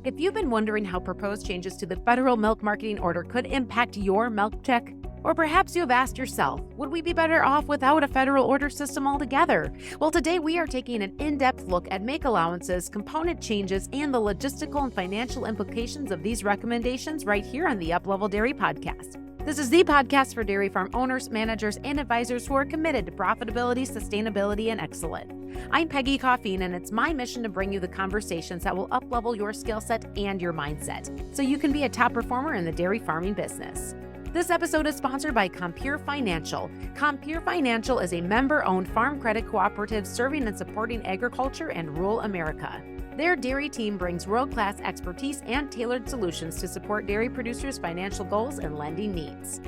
If you've been wondering how proposed changes to the federal milk marketing order could impact your milk check, or perhaps you have asked yourself, would we be better off without a federal order system altogether? Well, today we are taking an in-depth look at make allowances, component changes, and the logistical and financial implications of these recommendations right here on the Uplevel Dairy Podcast. This is the podcast for dairy farm owners, managers, and advisors who are committed to profitability, sustainability, and excellence. I'm Peggy Coffeen, and it's my mission to bring you the conversations that will uplevel your skill set and your mindset so you can be a top performer in the dairy farming business. This episode is sponsored by Compeer Financial. Compeer Financial is a member-owned farm credit cooperative serving and supporting agriculture and rural America. Their dairy team brings world-class expertise and tailored solutions to support dairy producers' financial goals and lending needs.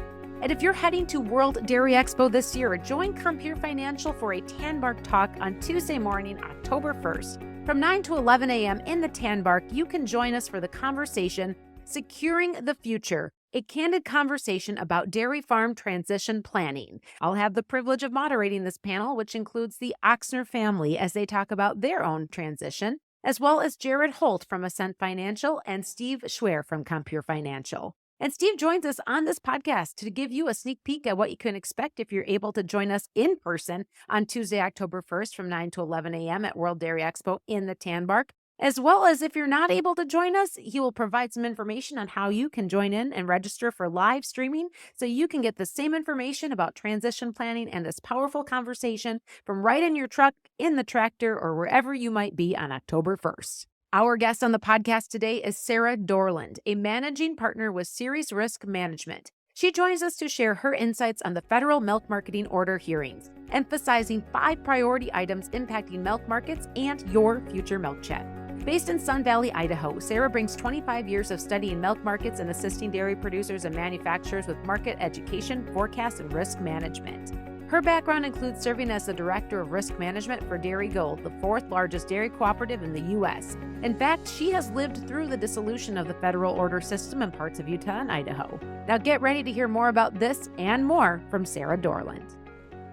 And if you're heading to World Dairy Expo this year, join Compeer Financial for a Tanbark talk on Tuesday morning, October 1st. From 9 to 11 a.m. in the Tanbark, you can join us for the conversation, Securing the Future, a candid conversation about dairy farm transition planning. I'll have the privilege of moderating this panel, which includes the Oxner family as they talk about their own transition, as well as Jared Holt from Ascent Financial and Steve Schwer from Compeer Financial. And Steve joins us on this podcast to give you a sneak peek at what you can expect if you're able to join us in person on Tuesday, October 1st from 9 to 11 a.m. at World Dairy Expo in the Tanbark. As well as if you're not able to join us, he will provide some information on how you can join in and register for live streaming so you can get the same information about transition planning and this powerful conversation from right in your truck, in the tractor, or wherever you might be on October 1st. Our guest on the podcast today is Sara Dorland, a managing partner with Ceres Risk Management. She joins us to share her insights on the federal milk marketing order hearings, emphasizing 5 priority items impacting milk markets and your future milk check. Based in Sun Valley, Idaho, Sara brings 25 years of studying milk markets and assisting dairy producers and manufacturers with market education, forecast, and risk management. Her background includes serving as the Director of Risk Management for Darigold, the 4th largest dairy cooperative in the U.S. In fact, she has lived through the dissolution of the federal order system in parts of Utah and Idaho. Now get ready to hear more about this and more from Sara Dorland.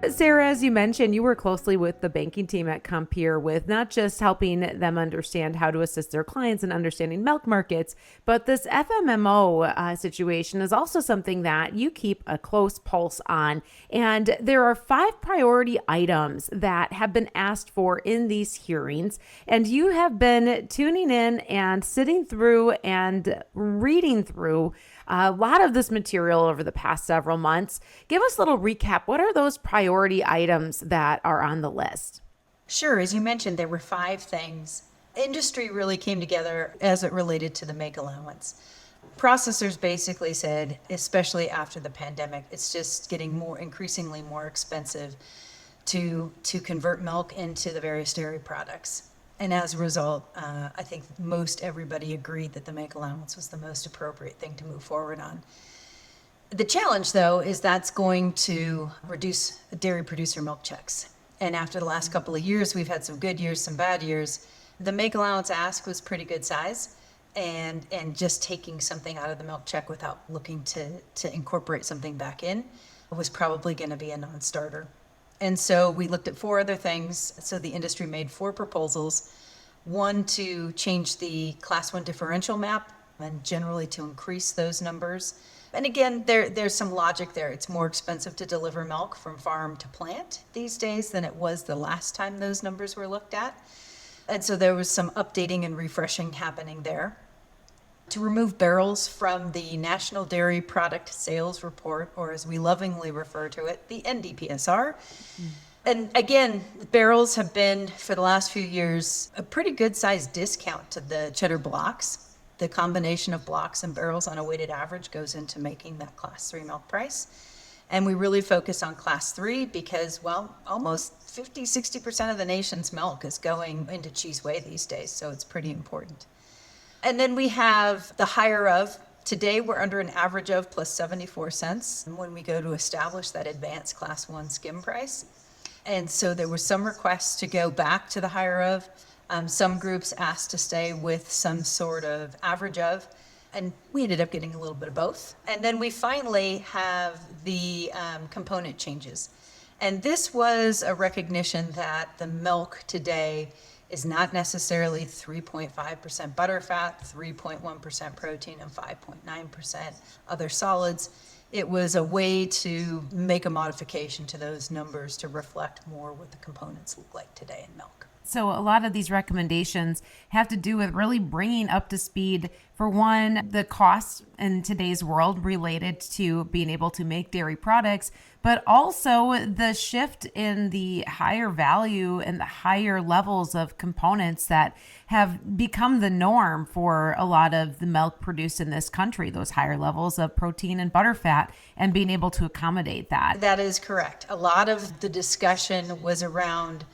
Sara, as you mentioned, you work closely with the banking team at Compeer with not just helping them understand how to assist their clients in understanding milk markets, but this FMMO situation is also something that you keep a close pulse on. And there are 5 priority items that have been asked for in these hearings. And you have been tuning in and sitting through and reading through a lot of this material over the past several months. Give us a little recap. What are those priority items that are on the list? Sure. As you mentioned, there were 5 things. Industry really came together as it related to the make allowance. Processors basically said, especially after the pandemic, it's just getting increasingly more expensive to convert milk into the various dairy products. And as a result, I think most everybody agreed that the make allowance was the most appropriate thing to move forward on. The challenge, though, is that's going to reduce dairy producer milk checks. And after the last couple of years, we've had some good years, some bad years. The make allowance ask was pretty good size, and just taking something out of the milk check without looking to incorporate something back in was probably going to be a non-starter. And so we looked at 4 other things. So the industry made 4 proposals. 1 to change the Class 1 differential map and generally to increase those numbers. And again, there's some logic there. It's more expensive to deliver milk from farm to plant these days than it was the last time those numbers were looked at. And so there was some updating and refreshing happening there. To remove barrels from the National Dairy Product Sales Report, or as we lovingly refer to it, the NDPSR. And again, barrels have been, for the last few years, a pretty good sized discount to the cheddar blocks. The combination of blocks and barrels on a weighted average goes into making that Class 3 milk price. And we really focus on Class 3 because, well, almost 50-60% of the nation's milk is going into cheese whey these days, so it's pretty important. And then we have the higher of. Today, we're under an average of plus 74 cents when we go to establish that advanced Class 1 skim price. And so there were some requests to go back to the higher of. Some groups asked to stay with some sort of average of. And we ended up getting a little bit of both. And then we finally have the component changes. And this was a recognition that the milk today is not necessarily 3.5% butterfat, 3.1% protein, and 5.9% other solids. It was a way to make a modification to those numbers to reflect more what the components look like today in milk. So a lot of these recommendations have to do with really bringing up to speed, for one, the costs in today's world related to being able to make dairy products, but also the shift in the higher value and the higher levels of components that have become the norm for a lot of the milk produced in this country, those higher levels of protein and butterfat, and being able to accommodate that. That is correct. A lot of the discussion was around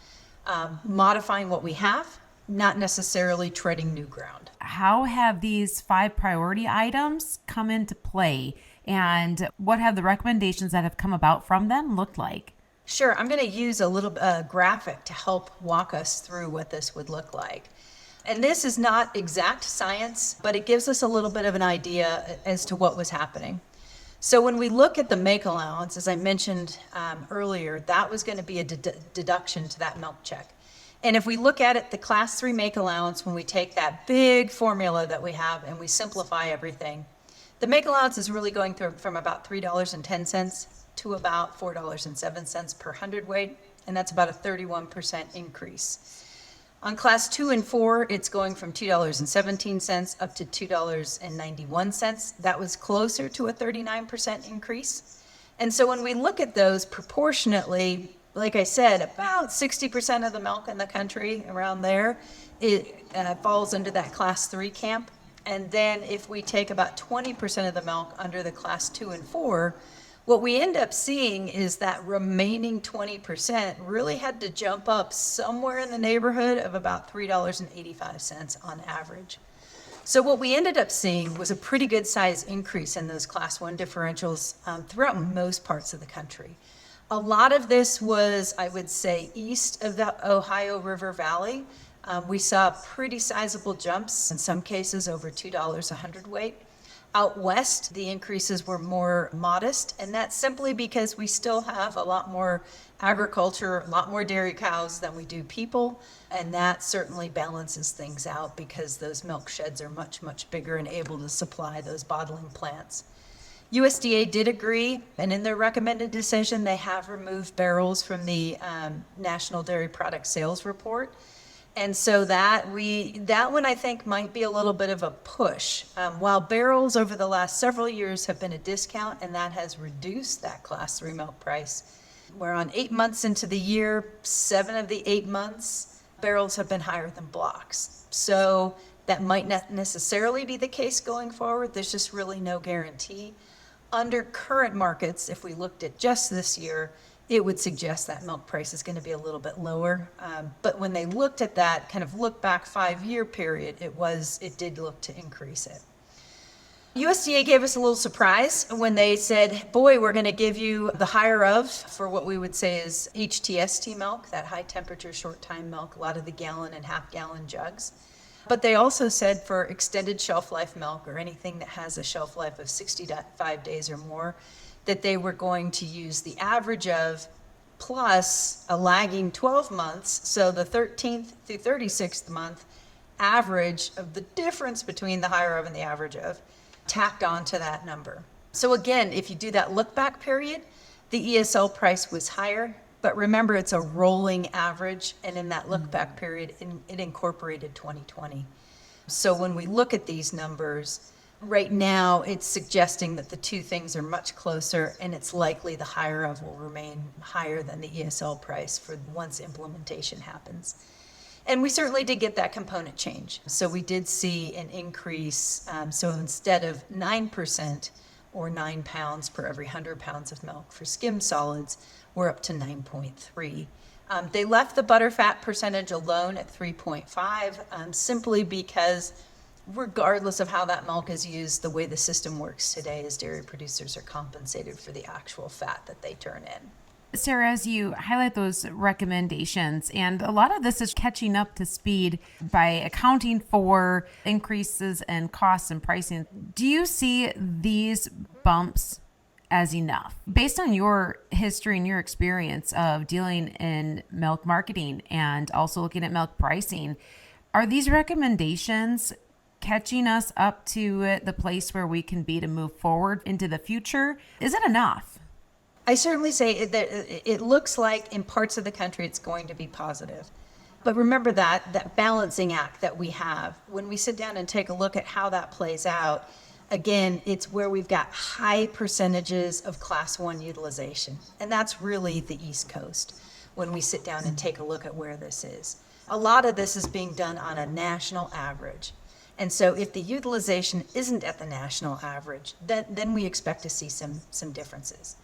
modifying what we have, not necessarily treading new ground. How have these 5 priority items come into play, and what have the recommendations that have come about from them looked like? Sure, I'm going to use a little graphic to help walk us through what this would look like. And this is not exact science, but it gives us a little bit of an idea as to what was happening. So when we look at the make allowance, as I mentioned earlier, that was going to be a deduction to that milk check. And if we look at it, the class 3 make allowance, when we take that big formula that we have and we simplify everything, the make allowance is really going through from about $3.10 to about $4.07 per hundredweight, and that's about a 31% increase. On class 2 and 4, it's going from $2.17 up to $2.91. That was closer to a 39% increase. And so when we look at those proportionately, like I said, about 60% of the milk in the country, around there, it falls under that class 3 camp. And then if we take about 20% of the milk under the class 2 and 4, what we end up seeing is that remaining 20% really had to jump up somewhere in the neighborhood of about $3.85 on average. So what we ended up seeing was a pretty good size increase in those class 1 differentials throughout most parts of the country. A lot of this was, I would say, east of the Ohio River Valley. We saw pretty sizable jumps, in some cases over $2 a hundredweight. Out west, the increases were more modest, and that's simply because we still have a lot more agriculture, a lot more dairy cows than we do people, and that certainly balances things out because those milk sheds are much, much bigger and able to supply those bottling plants. USDA did agree, and in their recommended decision, they have removed barrels from the National Dairy Product Sales Report. And so that one I think might be a little bit of a push. While barrels over the last several years have been a discount, and that has reduced that class 3 milk price. We're on 8 months into the year, 7 of the 8 months, barrels have been higher than blocks. So that might not necessarily be the case going forward. There's just really no guarantee. Under current markets, if we looked at just this year, it would suggest that milk price is going to be a little bit lower. But when they looked at that kind of look back 5-year period, it did look to increase it. USDA gave us a little surprise when they said, boy, we're going to give you the higher of for what we would say is HTST milk, that high temperature short time milk, a lot of the gallon and half gallon jugs. But they also said for extended shelf life milk or anything that has a shelf life of 65 days or more, that they were going to use the average of plus a lagging 12 months, so the 13th through 36th month average of the difference between the higher of and the average of, tacked onto that number. So again, if you do that look back period, the ESL price was higher, but remember it's a rolling average, and in that look back period, it incorporated 2020. So when we look at these numbers, right now, it's suggesting that the two things are much closer, and it's likely the higher of will remain higher than the ESL price for once implementation happens. And we certainly did get that component change. So we did see an increase. So instead of 9% or 9 pounds per every 100 pounds of milk for skim solids, we're up to 9.3. They left the butterfat percentage alone at 3.5, simply because regardless of how that milk is used, the way the system works today is dairy producers are compensated for the actual fat that they turn in. Sarah, as you highlight those recommendations, and a lot of this is catching up to speed by accounting for increases in costs and pricing, do you see these bumps as enough. Based on your history and your experience of dealing in milk marketing and also looking at milk pricing, are these recommendations catching us up to the place where we can be to move forward into the future? Is it enough? I certainly say that it looks like in parts of the country it's going to be positive. But remember that balancing act that we have, when we sit down and take a look at how that plays out, again, it's where we've got high percentages of Class 1 utilization. And that's really the East Coast when we sit down and take a look at where this is. A lot of this is being done on a national average. And so if the utilization isn't at the national average, then we expect to see some differences.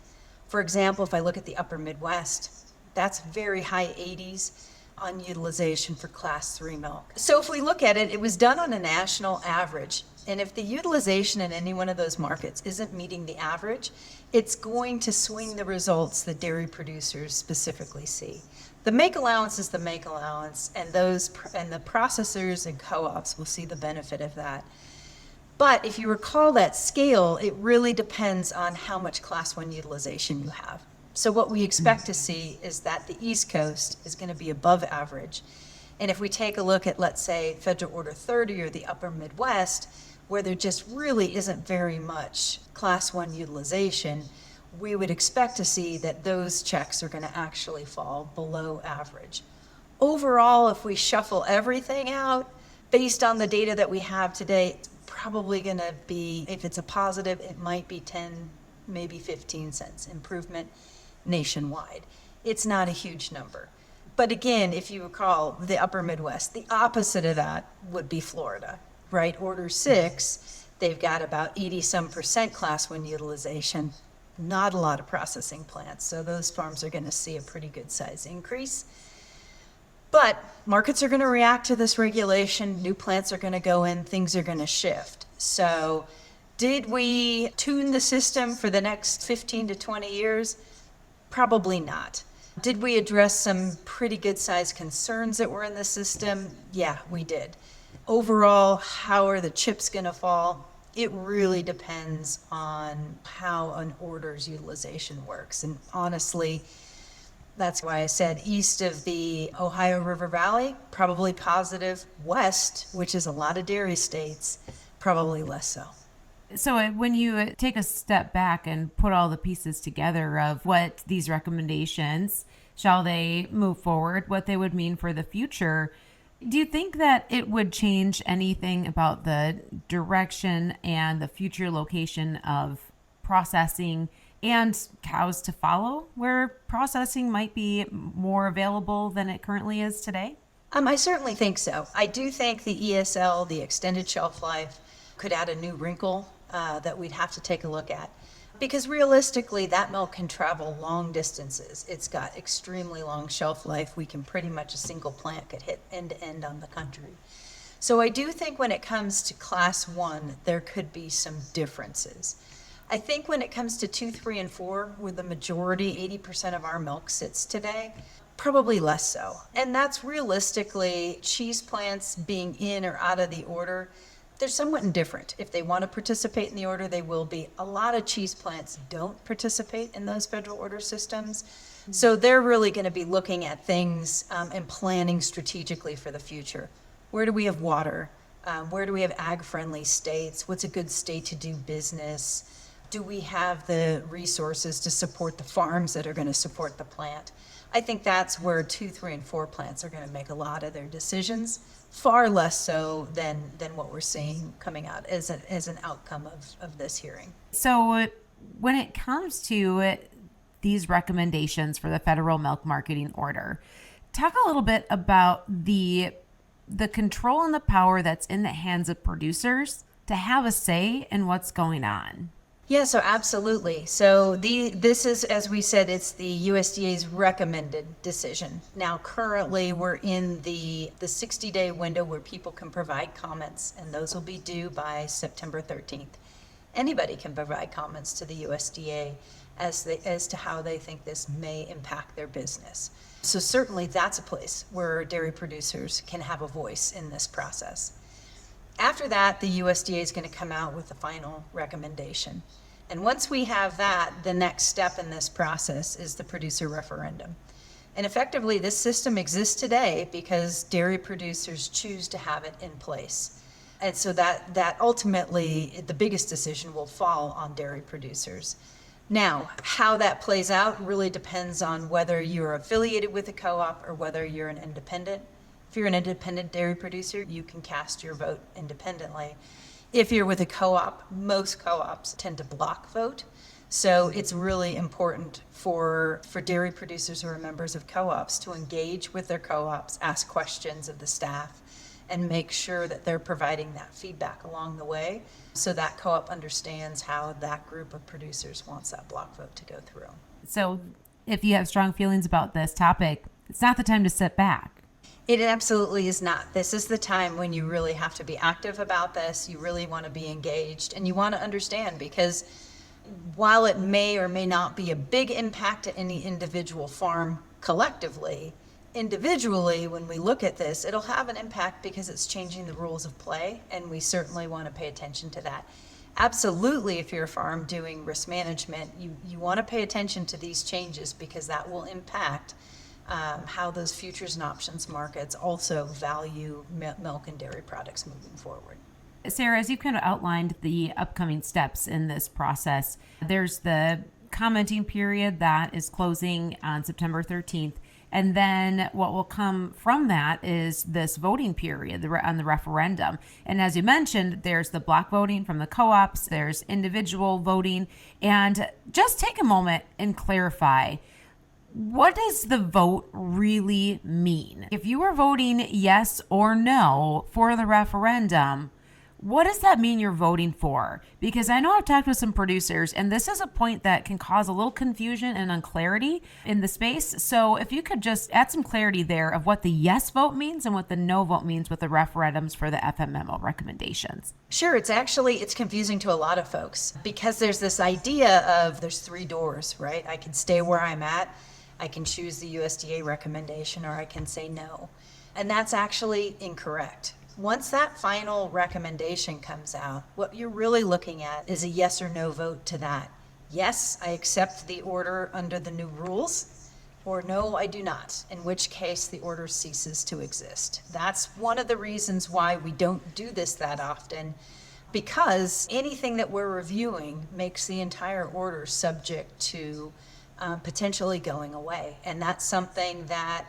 For example, if I look at the upper Midwest, that's very high 80s on utilization for Class 3 milk. So if we look at it, it was done on a national average. And if the utilization in any one of those markets isn't meeting the average, it's going to swing the results that dairy producers specifically see. The make allowance is the make allowance, and the processors and co-ops will see the benefit of that. But if you recall that scale, it really depends on how much Class 1 utilization you have. So what we expect to see is that the East Coast is going to be above average. And if we take a look at, let's say, Federal Order 30 or the upper Midwest, where there just really isn't very much Class 1 utilization, we would expect to see that those checks are going to actually fall below average. Overall, if we shuffle everything out, based on the data that we have today, it's probably going to be, if it's a positive, it might be 10, maybe 15 cents improvement nationwide. It's not a huge number. But again, if you recall the upper Midwest, the opposite of that would be Florida, right? Order 6, they've got about 80-some% Class 1 utilization, not a lot of processing plants. So those farms are going to see a pretty good size increase. But markets are going to react to this regulation. New plants are going to go in. Things are going to shift. So did we tune the system for the next 15 to 20 years? Probably not. Did we address some pretty good sized concerns that were in the system? Yeah, we did. Overall, how are the chips going to fall? It really depends on how an order's utilization works. And honestly, that's why I said east of the Ohio River Valley, probably positive. West, which is a lot of dairy states, probably less so. So when you take a step back and put all the pieces together of what these recommendations, shall they move forward, what they would mean for the future, do you think that it would change anything about the direction and the future location of processing and cows to follow, where processing might be more available than it currently is today? I certainly think so. I do think the ESL, the extended shelf life, could add a new wrinkle that we'd have to take a look at. Because realistically, that milk can travel long distances. It's got extremely long shelf life. We can pretty much, a single plant could hit end to end on the country. So I do think when it comes to Class 1, there could be some differences. I think when it comes to 2, 3, and 4, where the majority, 80% of our milk sits today, probably less so. And that's realistically cheese plants being in or out of the order. They're somewhat indifferent. If they want to participate in the order, they will be. A lot of cheese plants don't participate in those federal order systems. So they're really going to be looking at things and planning strategically for the future. Where do we have water? Where do we have ag-friendly states? What's a good state to do business? Do we have the resources to support the farms that are going to support the plant? I think that's where 2, 3, and 4 plants are going to make a lot of their decisions, far less so than what we're seeing coming out as an outcome of this hearing. So when it comes to these recommendations for the federal milk marketing order, talk a little bit about the control and the power that's in the hands of producers to have a say in what's going on. Yeah, so absolutely. So this is, as we said, it's the USDA's recommended decision. Now, currently, we're in the 60-day window where people can provide comments, and those will be due by September 13th. Anybody can provide comments to the USDA as to how they think this may impact their business. So certainly that's a place where dairy producers can have a voice in this process. After that, the USDA is going to come out with the final recommendation. And once we have that, the next step in this process is the producer referendum. And effectively, this system exists today because dairy producers choose to have it in place. And so that ultimately, the biggest decision will fall on dairy producers. Now, how that plays out really depends on whether you're affiliated with a co-op or whether you're an independent. If you're an independent dairy producer, you can cast your vote independently. If you're with a co-op, most co-ops tend to block vote. So it's really important for dairy producers who are members of co-ops to engage with their co-ops, ask questions of the staff, and make sure that they're providing that feedback along the way so that co-op understands how that group of producers wants that block vote to go through. So if you have strong feelings about this topic, it's not the time to sit back. It absolutely is not. This is the time when you really have to be active about this. You really want to be engaged and you want to understand, because while it may or may not be a big impact to any individual farm collectively, individually, when we look at this, it'll have an impact because it's changing the rules of play, and we certainly want to pay attention to that. Absolutely, if you're a farm doing risk management, you want to pay attention to these changes because that will impact how those futures and options markets also value milk and dairy products moving forward. Sarah, as you kind of outlined the upcoming steps in this process, there's the commenting period that is closing on September 13th. And then what will come from that is this voting period on the referendum. And as you mentioned, there's the block voting from the co-ops, there's individual voting. And just take a moment and clarify, what does the vote really mean? If you are voting yes or no for the referendum, what does that mean you're voting for? Because I know I've talked with some producers, and this is a point that can cause a little confusion and unclarity in the space. So if you could just add some clarity there of what the yes vote means and what the no vote means with the referendums for the FMMO recommendations. Sure, it's confusing to a lot of folks because there's this idea of there's three doors, right? I can stay where I'm at, I can choose the USDA recommendation, or I can say no. And that's actually incorrect. Once that final recommendation comes out, what you're really looking at is a yes or no vote to that. Yes, I accept the order under the new rules, or no, I do not, in which case the order ceases to exist. That's one of the reasons why we don't do this that often, because anything that we're reviewing makes the entire order subject to potentially going away. And that's something that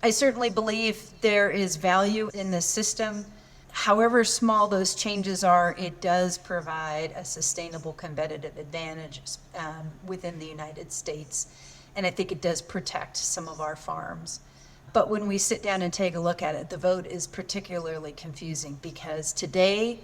I certainly believe there is value in the system. However small those changes are, it does provide a sustainable competitive advantage within the United States. And I think it does protect some of our farms. But when we sit down and take a look at it, the vote is particularly confusing because today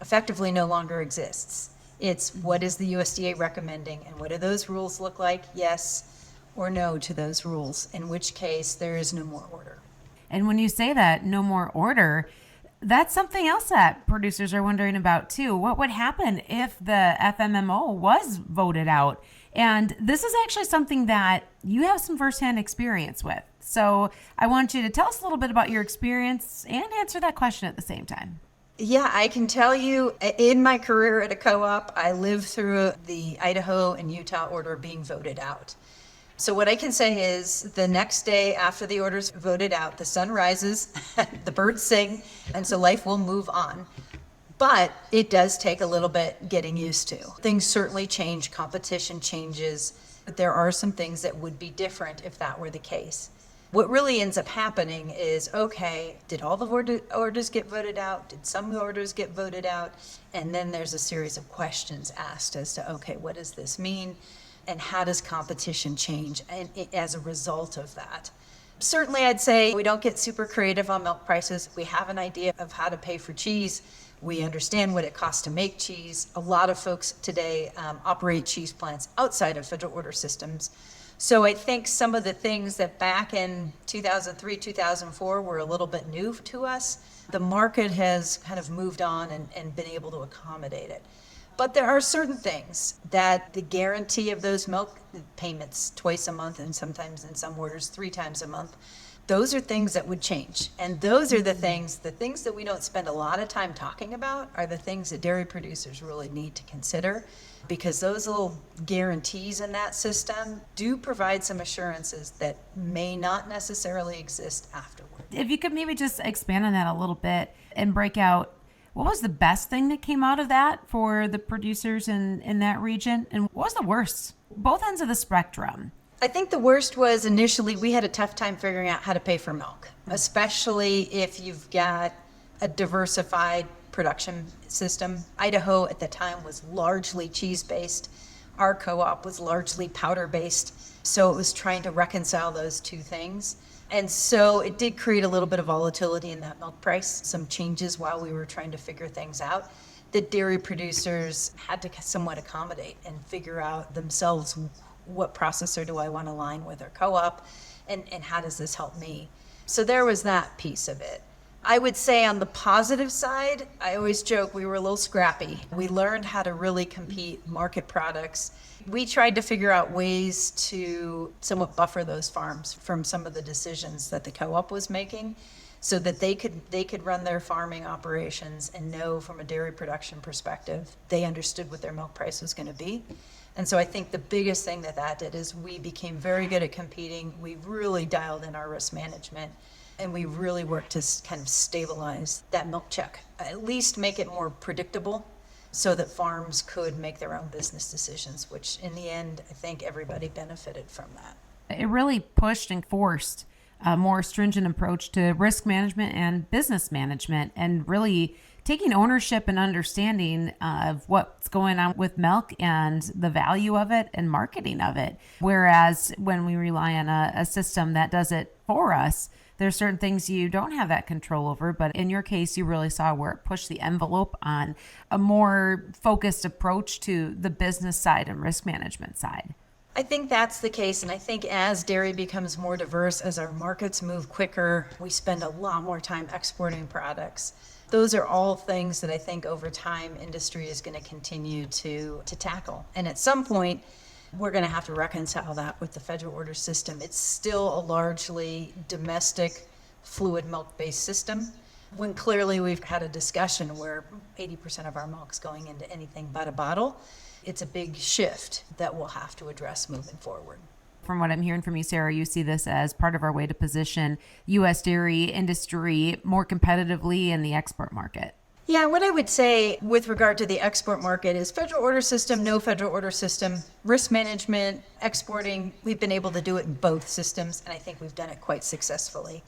effectively no longer exists. It's what is the USDA recommending and what do those rules look like? Yes or no to those rules, in which case there is no more order. And when you say that, no more order, that's something else that producers are wondering about too. What would happen if the FMMO was voted out? And this is actually something that you have some firsthand experience with. So I want you to tell us a little bit about your experience and answer that question at the same time. Yeah, I can tell you in my career at a co-op, I lived through the Idaho and Utah order being voted out. So what I can say is the next day after the order's voted out, the sun rises, the birds sing, and so life will move on. But it does take a little bit getting used to. Things certainly change, competition changes, but there are some things that would be different if that were the case. What really ends up happening is, okay, did all the orders get voted out? Did some orders get voted out? And then there's a series of questions asked as to, okay, what does this mean? And how does competition change as a result of that? Certainly, I'd say we don't get super creative on milk prices. We have an idea of how to pay for cheese. We understand what it costs to make cheese. A lot of folks today operate cheese plants outside of federal order systems. So I think some of the things that back in 2003, 2004 were a little bit new to us, the market has kind of moved on and been able to accommodate it. But there are certain things that the guarantee of those milk payments twice a month and sometimes in some orders 3 times a month, Those are things that would change. And those are the things that we don't spend a lot of time talking about are the things that dairy producers really need to consider, because those little guarantees in that system do provide some assurances that may not necessarily exist afterward. If you could maybe just expand on that a little bit and break out what was the best thing that came out of that for the producers in that region, and what was the worst? Both ends of the spectrum. I think the worst was initially we had a tough time figuring out how to pay for milk, especially if you've got a diversified production system. Idaho at the time was largely cheese-based. Our co-op was largely powder-based. So it was trying to reconcile those two things. And so it did create a little bit of volatility in that milk price, some changes while we were trying to figure things out that dairy producers had to somewhat accommodate and figure out themselves, what processor do I want to align with or co-op, and how does this help me? So there was that piece of it. I would say on the positive side, I always joke we were a little scrappy. We learned how to really compete, market products. We tried to figure out ways to somewhat buffer those farms from some of the decisions that the co-op was making so that they could run their farming operations and know from a dairy production perspective, they understood what their milk price was going to be. And so I think the biggest thing that did is we became very good at competing. We really dialed in our risk management, and we really worked to kind of stabilize that milk check, at least make it more predictable so that farms could make their own business decisions, which in the end, I think everybody benefited from that. It really pushed and forced a more stringent approach to risk management and business management, and really taking ownership and understanding of what's going on with milk and the value of it and marketing of it. Whereas when we rely on a system that does it for us, there's certain things you don't have that control over. But in your case, you really saw where it pushed the envelope on a more focused approach to the business side and risk management side. I think that's the case, and I think as dairy becomes more diverse, as our markets move quicker, we spend a lot more time exporting products. Those are all things that I think over time industry is going to continue to tackle. And at some point, we're going to have to reconcile that with the federal order system. It's still a largely domestic fluid milk-based system, when clearly we've had a discussion where 80% of our milk's going into anything but a bottle. It's a big shift that we'll have to address moving forward. From what I'm hearing from you, Sarah, you see this as part of our way to position U.S. dairy industry more competitively in the export market. Yeah, what I would say with regard to the export market is federal order system, no federal order system, risk management, exporting, we've been able to do it in both systems, and I think we've done it quite successfully.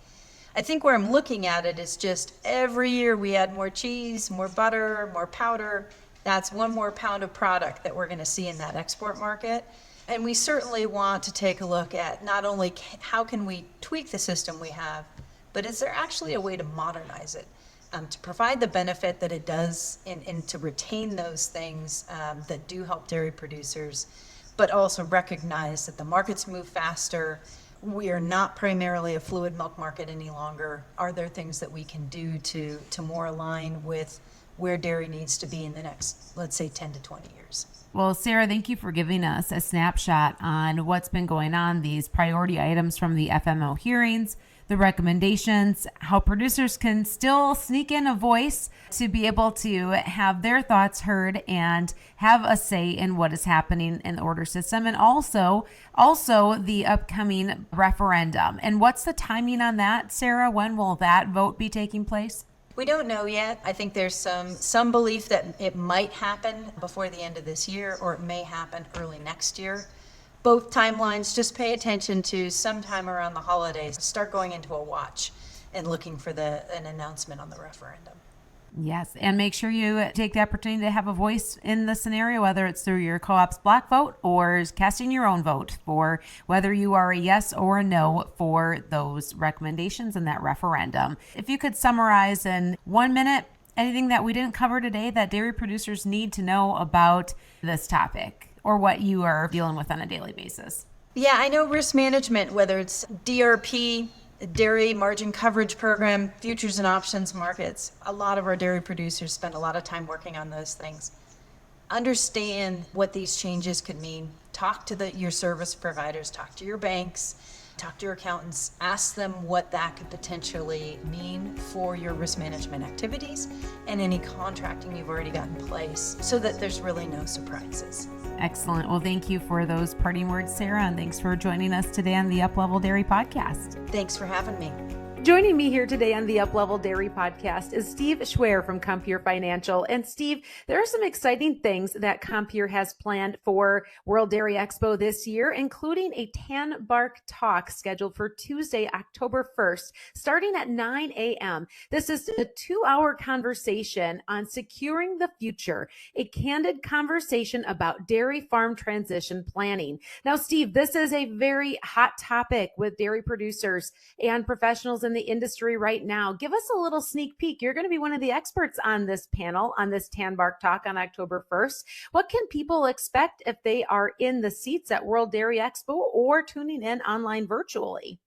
I think where I'm looking at it is just every year we add more cheese, more butter, more powder. That's one more pound of product that we're going to see in that export market. And we certainly want to take a look at not only how can we tweak the system we have, but is there actually a way to modernize it, to provide the benefit that it does and to retain those things that do help dairy producers, but also recognize that the markets move faster. We are not primarily a fluid milk market any longer. Are there things that we can do to more align with where dairy needs to be in the next, let's say, 10 to 20 years? Well, Sarah, thank you for giving us a snapshot on what's been going on, these priority items from the FMMO hearings, the recommendations, how producers can still sneak in a voice to be able to have their thoughts heard and have a say in what is happening in the order system, and also the upcoming referendum. And what's the timing on that, Sarah? When will that vote be taking place? We don't know yet. I think there's some belief that it might happen before the end of this year, or it may happen early next year. Both timelines, just pay attention to sometime around the holidays. Start going into a watch and looking for an announcement on the referendum. Yes, and make sure you take the opportunity to have a voice in the scenario, whether it's through your co-op's block vote or casting your own vote for whether you are a yes or a no for those recommendations in that referendum. If you could summarize in 1 minute anything that we didn't cover today that dairy producers need to know about this topic or what you are dealing with on a daily basis. Yeah, I know risk management, whether it's DRP, Dairy Margin Coverage Program, futures and options markets. A lot of our dairy producers spend a lot of time working on those things. Understand what these changes could mean. Talk to your service providers, talk to your banks, Talk to your accountants, ask them what that could potentially mean for your risk management activities and any contracting you've already got in place so that there's really no surprises. Excellent. Well, thank you for those parting words, Sarah, and thanks for joining us today on the Uplevel Dairy Podcast. Thanks for having me. Joining me here today on the Uplevel Dairy Podcast is Steve Schwer from Compeer Financial. And Steve, there are some exciting things that Compeer has planned for World Dairy Expo this year, including a Tan Bark Talk scheduled for Tuesday, October 1st, starting at 9 a.m. This is a 2-hour conversation on securing the future, a candid conversation about dairy farm transition planning. Now, Steve, this is a very hot topic with dairy producers and professionals in the industry right now. Give us a little sneak peek. You're going to be one of the experts on this panel, on this Tan Bark Talk on October 1st. What can people expect if they are in the seats at World Dairy Expo or tuning in online virtually?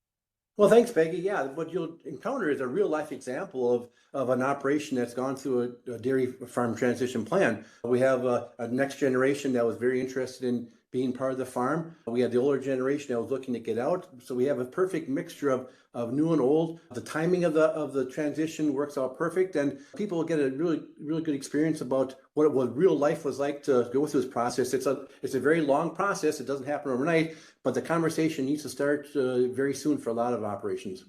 Well, thanks, Peggy. Yeah, what you'll encounter is a real life example of an operation that's gone through a dairy farm transition plan. We have a next generation that was very interested in being part of the farm. We had the older generation that was looking to get out. So we have a perfect mixture of new and old. The timing of the transition works out perfect, and people will get a really good experience about what real life was like to go through this process. It's a very long process. It doesn't happen overnight, but the conversation needs to start very soon for a lot of operations.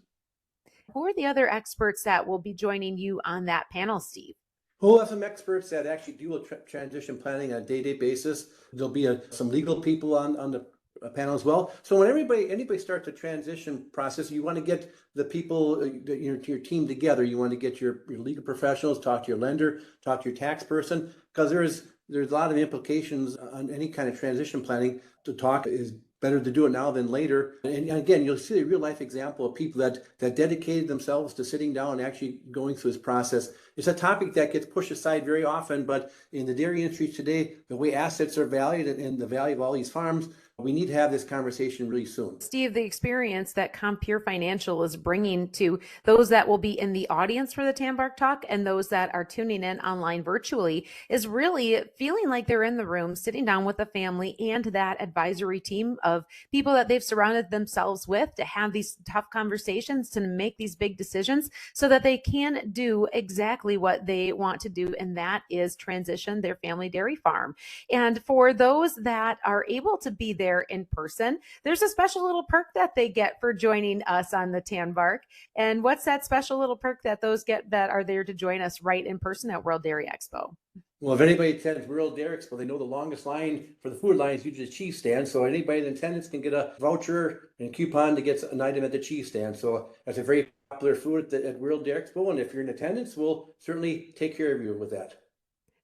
Who are the other experts that will be joining you on that panel, Steve? We'll have some experts that actually deal with transition planning on a day-to-day basis. There'll be some legal people on the panel as well. So when anybody starts a transition process, you want to get the people, your team together. You want to get your legal professionals, talk to your lender, talk to your tax person, because there's a lot of implications on any kind of transition planning. To talk is better to do it now than later. And again, you'll see a real life example of people that dedicated themselves to sitting down and actually going through this process. It's a topic that gets pushed aside very often, but in the dairy industry today, the way assets are valued and the value of all these farms, we need to have this conversation really soon. Steve, the experience that Compeer Financial is bringing to those that will be in the audience for the Tan Bark Talk and those that are tuning in online virtually is really feeling like they're in the room, sitting down with the family and that advisory team of people that they've surrounded themselves with to have these tough conversations, to make these big decisions so that they can do exactly what they want to do, and that is transition their family dairy farm. And for those that are able to be there in person, there's a special little perk that they get for joining us on the Tan Bark. And what's that special little perk that those get that are there to join us right in person at World Dairy Expo? Well, if anybody attends World Dairy Expo, they know the longest line for the food line is usually the cheese stand. So anybody in attendance can get a voucher and a coupon to get an item at the cheese stand. So that's a very popular food at World Dairy Expo. And if you're in attendance, we'll certainly take care of you with that.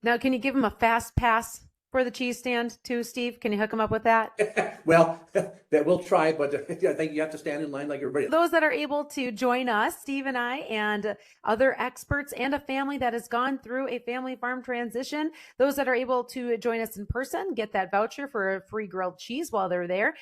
Now, can you give them a fast pass for the cheese stand too, Steve? Can you hook them up with that? Well, that we'll try, but I think you have to stand in line like everybody else. Those that are able to join us, Steve and I, and other experts and a family that has gone through a family farm transition, those that are able to join us in person, get that voucher for a free grilled cheese while they're there.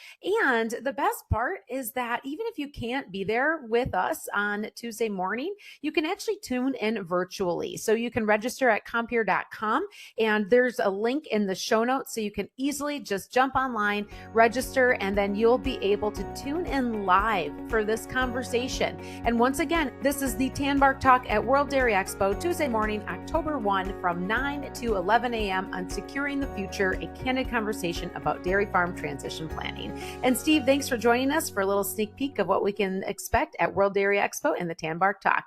And the best part is that even if you can't be there with us on Tuesday morning, you can actually tune in virtually. So you can register at compeer.com, and there's a link in the show notes so you can easily just jump online, register, and then you'll be able to tune in live for this conversation. And once again, this is the Tan Bark Talk at World Dairy Expo, Tuesday morning, October 1 from 9 to 11 a.m. on Securing the Future, a candid conversation about dairy farm transition planning. And Steve, thanks for joining us for a little sneak peek of what we can expect at World Dairy Expo and the Tan Bark Talk.